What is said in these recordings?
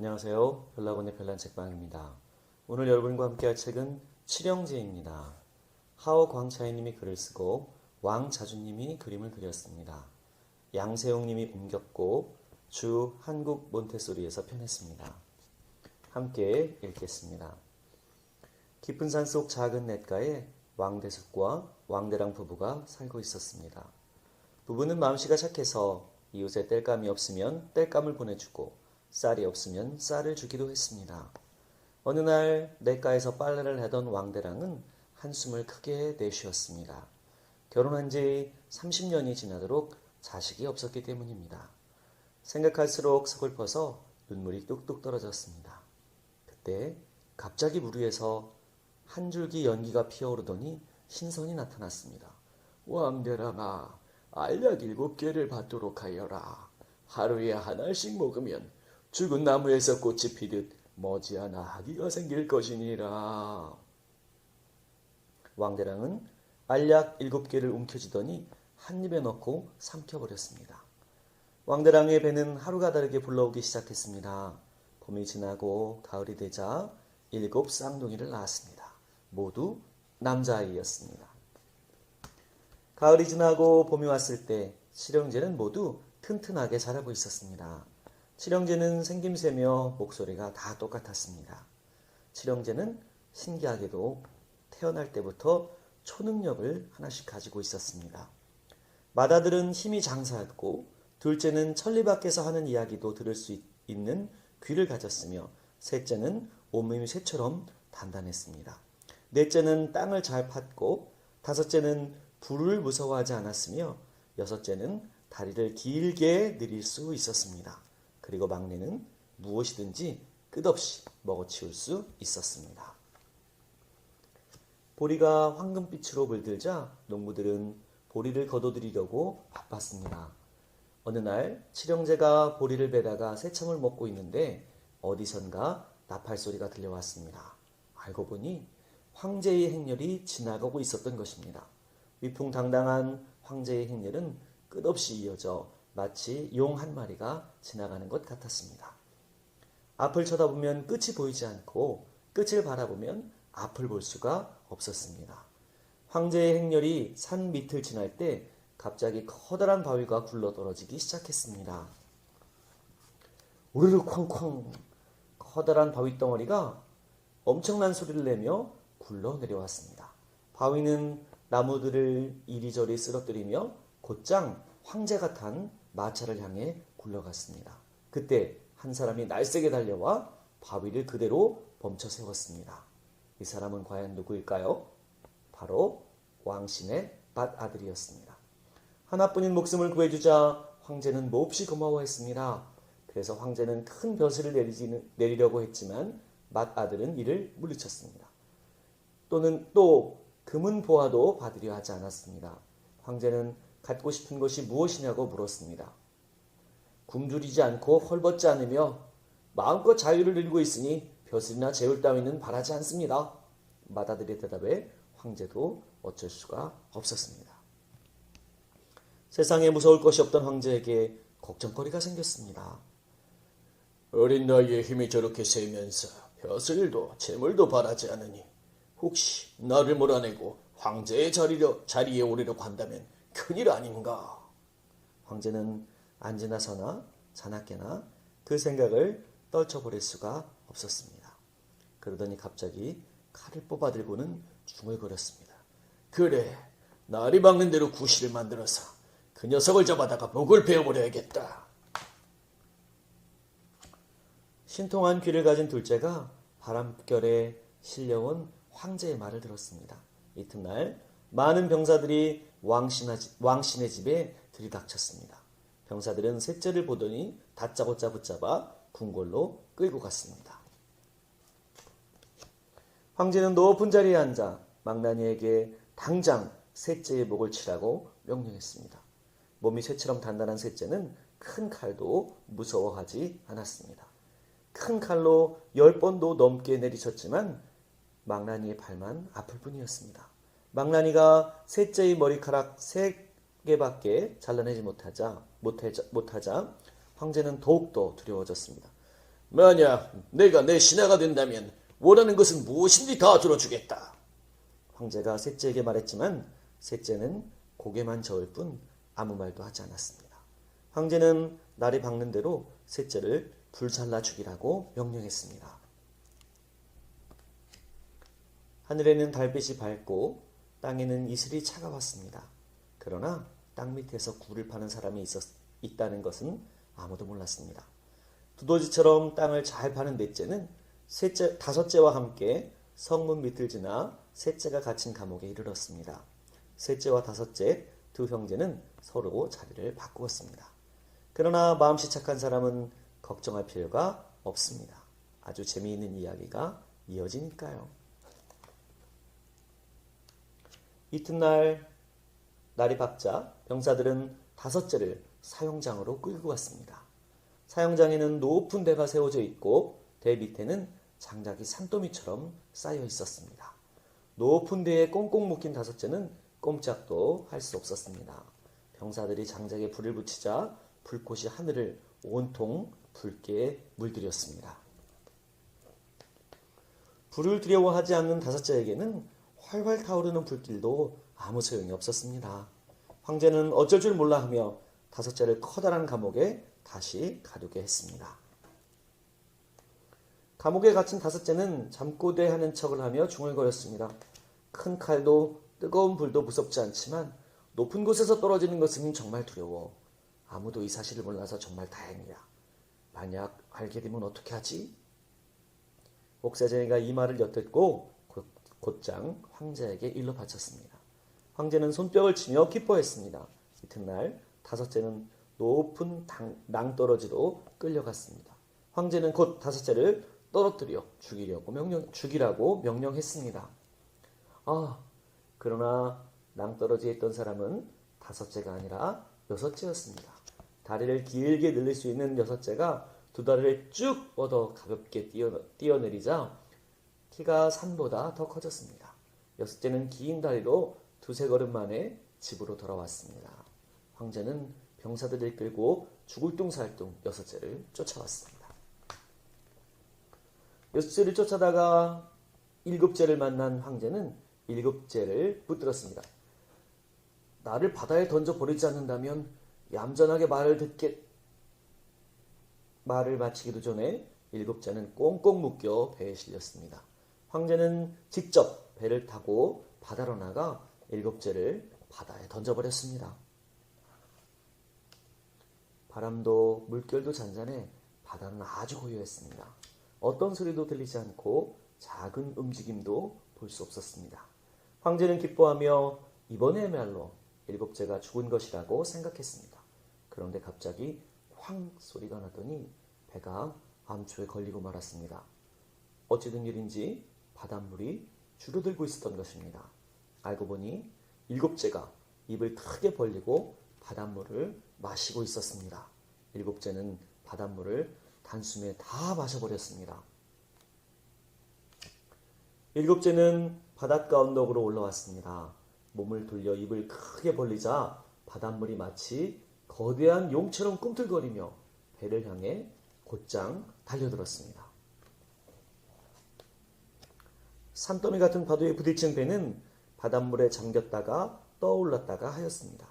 안녕하세요. 별나곤의 별난 책방입니다. 오늘 여러분과 함께 할 책은 칠형제입니다. 하어 광차이님이 글을 쓰고 왕자주님이 그림을 그렸습니다. 양세용님이 옮겼고 주 한국 몬테소리에서 편했습니다. 함께 읽겠습니다. 깊은 산속 작은 냇가에 왕대숙과 왕대랑 부부가 살고 있었습니다. 부부는 마음씨가 착해서 이웃에 땔감이 없으면 땔감을 보내주고 쌀이 없으면 쌀을 주기도 했습니다. 어느 날 냇가에서 빨래를 하던 왕대랑은 한숨을 크게 내쉬었습니다. 결혼한 지 30년이 지나도록 자식이 없었기 때문입니다. 생각할수록 서글퍼서 눈물이 뚝뚝 떨어졌습니다. 그때 갑자기 물 위에서 한 줄기 연기가 피어오르더니 신선이 나타났습니다. 왕대랑아, 알약 7개를 받도록 하여라. 하루에 하나씩 먹으면 죽은 나무에서 꽃이 피듯 머지않아 아기가 생길 것이니라. 왕대랑은 알약 7개를 움켜쥐더니 한 입에 넣고 삼켜버렸습니다. 왕대랑의 배는 하루가 다르게 불러오기 시작했습니다. 봄이 지나고 가을이 되자 7 쌍둥이를 낳았습니다. 모두 남자아이였습니다. 가을이 지나고 봄이 왔을 때 칠형제는 모두 튼튼하게 자라고 있었습니다. 칠형제는 생김새며 목소리가 다 똑같았습니다. 칠형제는 신기하게도 태어날 때부터 초능력을 하나씩 가지고 있었습니다. 맏아들은 힘이 장사였고 둘째는 천리 밖에서 하는 이야기도 들을 수 있는 귀를 가졌으며 셋째는 온몸이 쇠처럼 단단했습니다. 넷째는 땅을 잘 팠고 다섯째는 불을 무서워하지 않았으며 여섯째는 다리를 길게 늘릴 수 있었습니다. 그리고 막내는 무엇이든지 끝없이 먹어치울 수 있었습니다. 보리가 황금빛으로 물들자 농부들은 보리를 거둬들이려고 바빴습니다. 어느 날 칠형제가 보리를 베다가 새참을 먹고 있는데 어디선가 나팔 소리가 들려왔습니다. 알고 보니 황제의 행렬이 지나가고 있었던 것입니다. 위풍당당한 황제의 행렬은 끝없이 이어져 마치 용 한 마리가 지나가는 것 같았습니다. 앞을 쳐다보면 끝이 보이지 않고 끝을 바라보면 앞을 볼 수가 없었습니다. 황제의 행렬이 산 밑을 지날 때 갑자기 커다란 바위가 굴러떨어지기 시작했습니다. 우르르 쾅쾅 커다란 바위 덩어리가 엄청난 소리를 내며 굴러 내려왔습니다. 바위는 나무들을 이리저리 쓰러뜨리며 곧장 황제가 탄 마차를 향해 굴러갔습니다. 그때 한 사람이 날쌔게 달려와 바위를 그대로 멈춰 세웠습니다. 이 사람은 과연 누구일까요? 바로 왕신의 맏아들이었습니다. 하나뿐인 목숨을 구해주자 황제는 몹시 고마워했습니다. 그래서 황제는 큰 벼슬을 내리려고 했지만 맏아들은 이를 물리쳤습니다. 또 금은 보화도 받으려 하지 않았습니다. 황제는 갖고 싶은 것이 무엇이냐고 물었습니다. 굶주리지 않고 헐벗지 않으며 마음껏 자유를 누리고 있으니 벼슬이나 재울 따위는 바라지 않습니다. 맏아들의 대답에 황제도 어쩔 수가 없었습니다. 세상에 무서울 것이 없던 황제에게 걱정거리가 생겼습니다. 어린 나이에 힘이 저렇게 세면서 벼슬도 재물도 바라지 않으니 혹시 나를 몰아내고 황제의 자리에 오르려고 한다면 큰일 아닌가? 황제는 앉으나 서나 자나깨나 그 생각을 떨쳐버릴 수가 없었습니다. 그러더니 갑자기 칼을 뽑아들고는 중얼거렸습니다. 그래, 날이 막는 대로 구실을 만들어서 그 녀석을 잡아다가 목을 베어버려야겠다. 신통한 귀를 가진 둘째가 바람결에 실려온 황제의 말을 들었습니다. 이튿날 많은 병사들이 왕신의 집에 들이닥쳤습니다. 병사들은 셋째를 보더니 다짜고짜 붙잡아 궁궐로 끌고 갔습니다. 황제는 높은 자리에 앉아 망나니에게 당장 셋째의 목을 치라고 명령했습니다. 몸이 쇠처럼 단단한 셋째는 큰 칼도 무서워하지 않았습니다. 큰 칼로 10번도 넘게 내리쳤지만 망나니의 발만 아플 뿐이었습니다. 망나니가 셋째의 머리카락 3개밖에 잘라내지 못하자 황제는 더욱더 두려워졌습니다. 만약 내가 내 신하가 된다면 원하는 것은 무엇인지 다 들어주겠다. 황제가 셋째에게 말했지만 셋째는 고개만 저을 뿐 아무 말도 하지 않았습니다. 황제는 날이 밝는 대로 셋째를 불살라 죽이라고 명령했습니다. 하늘에는 달빛이 밝고 땅에는 이슬이 차가웠습니다. 그러나 땅 밑에서 굴을 파는 사람이 있다는 것은 아무도 몰랐습니다. 두더지처럼 땅을 잘 파는 넷째는 다섯째와 함께 성문 밑을 지나 셋째가 갇힌 감옥에 이르렀습니다. 셋째와 다섯째 두 형제는 서로 자리를 바꾸었습니다. 그러나 마음씨 착한 사람은 걱정할 필요가 없습니다. 아주 재미있는 이야기가 이어지니까요. 이튿날 날이 밝자 병사들은 다섯째를 사형장으로 끌고 갔습니다. 사형장에는 높은 대가 세워져 있고 대 밑에는 장작이 산더미처럼 쌓여 있었습니다. 높은 대에 꽁꽁 묶인 다섯째는 꼼짝도 할 수 없었습니다. 병사들이 장작에 불을 붙이자 불꽃이 하늘을 온통 붉게 물들였습니다. 불을 두려워하지 않는 다섯째에게는 활활 타오르는 불길도 아무 소용이 없었습니다. 황제는 어쩔 줄 몰라 하며 다섯째를 커다란 감옥에 다시 가두게 했습니다. 감옥에 갇힌 다섯째는 잠꼬대 하는 척을 하며 중얼거렸습니다. 큰 칼도 뜨거운 불도 무섭지 않지만 높은 곳에서 떨어지는 것은 정말 두려워. 아무도 이 사실을 몰라서 정말 다행이야. 만약 알게 되면 어떻게 하지? 옥사쟁이가 이 말을 엿듣고 곧장 황제에게 일러 바쳤습니다. 황제는 손뼉을 치며 기뻐했습니다. 이튿날 다섯째는 높은 낭떠러지로 끌려갔습니다. 황제는 곧 다섯째를 떨어뜨려 죽이라고 명령했습니다. 그러나 낭떠러지에 있던 사람은 다섯째가 아니라 여섯째였습니다. 다리를 길게 늘릴 수 있는 여섯째가 두 다리를 쭉 뻗어 가볍게 뛰어내리자 키가 산보다 더 커졌습니다. 여섯째는 긴 다리로 두세 걸음 만에 집으로 돌아왔습니다. 황제는 병사들을 끌고 죽을둥살둥 여섯째를 쫓아왔습니다. 여섯째를 쫓아다가 일곱째를 만난 황제는 일곱째를 붙들었습니다. 나를 바다에 던져버리지 않는다면 얌전하게 말을 마치기도 전에 일곱째는 꽁꽁 묶여 배에 실렸습니다. 황제는 직접 배를 타고 바다로 나가 일곱째를 바다에 던져버렸습니다. 바람도 물결도 잔잔해 바다는 아주 고요했습니다. 어떤 소리도 들리지 않고 작은 움직임도 볼 수 없었습니다. 황제는 기뻐하며 이번에야말로 일곱째가 죽은 것이라고 생각했습니다. 그런데 갑자기 황 소리가 나더니 배가 암초에 걸리고 말았습니다. 어찌 된 일인지 바닷물이 줄어들고 있었던 것입니다. 알고 보니 일곱째가 입을 크게 벌리고 바닷물을 마시고 있었습니다. 일곱째는 바닷물을 단숨에 다 마셔버렸습니다. 일곱째는 바닷가 언덕으로 올라왔습니다. 몸을 돌려 입을 크게 벌리자 바닷물이 마치 거대한 용처럼 꿈틀거리며 배를 향해 곧장 달려들었습니다. 산더미 같은 파도에 부딪힌 배는 바닷물에 잠겼다가 떠올랐다가 하였습니다.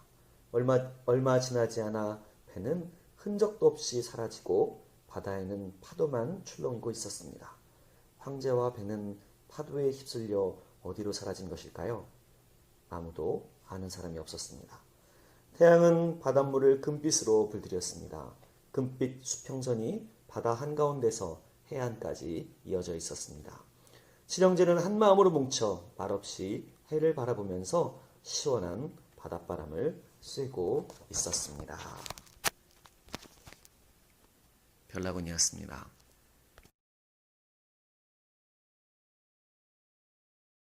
얼마 지나지 않아 배는 흔적도 없이 사라지고 바다에는 파도만 출렁이고 있었습니다. 황제와 배는 파도에 휩쓸려 어디로 사라진 것일까요? 아무도 아는 사람이 없었습니다. 태양은 바닷물을 금빛으로 불들였습니다. 금빛 수평선이 바다 한가운데서 해안까지 이어져 있었습니다. 칠형제는 한마음으로 뭉쳐 말없이 해를 바라보면서 시원한 바닷바람을 쐬고 있었습니다. 별나군이었습니다.